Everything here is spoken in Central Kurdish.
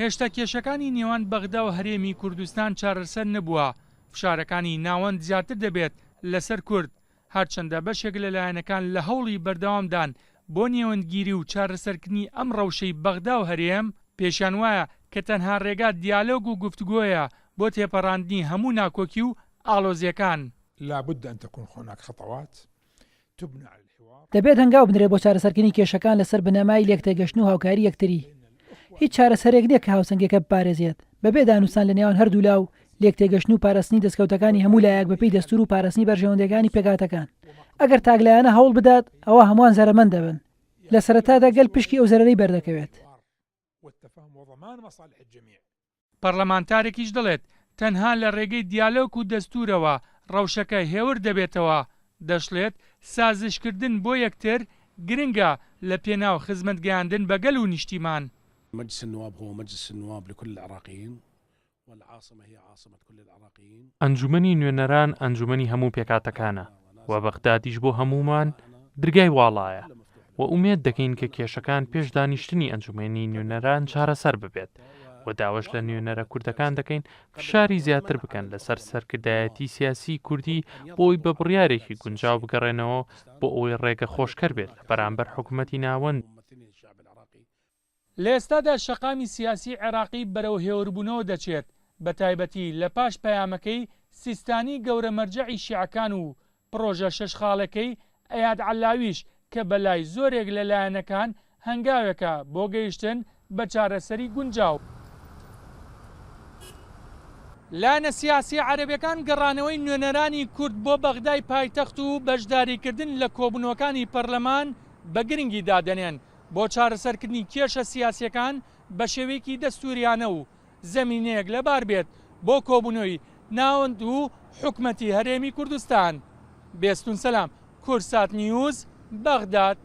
هێشتا کێشەکانی نێوان بەغدا و هەرێمی کوردستان چارەسەر نەبووە. فشارەکانی ناوەند زیاتر دەبێت لەسەر کورد، هەرچەندە بەشێک لەلایەنەکان لە هەوڵی بەردەوامدان بۆ نێوەندگیری و چارەسەرکردنی ئەم ڕەوشەی بەغدا و هەرێم، پێشیان وایە کە تەنها ڕێگا دیالۆگ و گفتگۆیە بۆ تێپەڕاندنی هەموو ناکۆکی و ئاڵۆزیەکان. لابد أن تكون هناك خطوات تبنى على الحوار. دەبێت هەنگاو بنرێت بۆ چارەسەرکردنی کێشەکان لەسەر بنەمای لێکتێگەشتن و هاوکاری یەکتری. هیچ چارەسەرێک نییە کە هاوسەنگەکە بپارێزێت بەبێ دانووسان لە نێوان هەردوو لاو لێکتێگەشتن و پاراستنی دەستکەوتەکانی هەموو لایەک بەپێی دەستور و پاراستنی بەرژەوەندەکانی پێگاتەکان. ئەگەر تاگلایانە هەوڵ بدات ئەوە هەمووان زەرمەند دەبن. لە سەرەتادا گەل پشکی ئەو زەرەرەی بەردەکەوێت. پەرلەمانتارێکیش دەڵێت تەنها لە ڕێگەی دیالۆگ و دەستورەوە ڕەوشەکە هێور دەبێتەوە. دەشڵێت سازشکردن بۆ یەکتر گرنگە لە پێناو خزمەتگەیاندن بە گەل و نیشتیمان. مجلس النواب هو مجلس النواب لكل العراقيين والعاصمة هي عاصمة كل العراقيين. ئەنجومەنی نوێنەران ئەنجومەنی هەموو پێکاتەکانە و بەغدادیش بۆ هەمومان درگای واڵایە و ئومێد دەکەین کە کێشەکان پێش دانیشتنی ئەنجومەنی نوێنەران چارەسەر ببێت و داوەش لە نوێنەرە کوردەکان دەکەین فشاری زیاتر بکەن لەسەر سەرکردایەتی سیاسی کوردی بۆی بە بڕیارێکی گونجاو بگەڕێنەوە بۆ ئەوەی ڕێگە خۆشکەر بێت لە بەرامبەر حکوومەتی ناوەند. لە ئێستادا شەقامی سیاسی عێراقی بەرەو هێوربوونەوە دەچێت، بە تایبەتی لە پاش پەیامەکەی سیستانی گەورە مەرجەعی شیعەکان و پرۆژە شەشخاڵەکەی ئەیاد عەلاویش کە بەلای زۆرێک لەلایەنەکان هەنگاوێکە بۆ گەیشتن بە چارەسەری گونجاو. لایەنە سیاسی عەرەبیەکان گەڕانەوەی نوێنەرانی کورد بۆ بەغدای پایتەخت و بەشداریکردن لە کۆبوونەوەکانی پەرلەمان بە گرنگی دادەنێن بۆ چارەسەرکردنی کێشە سیاسیەکان بە شێوەیەکی دەستوریانە و زەمینەیەک لەبار بێت بۆ کۆبوونەوەی ناوەند و حکومەتی هەرێمی کوردستان. بێستون سەلام، کورسات نیوز، بەغداد.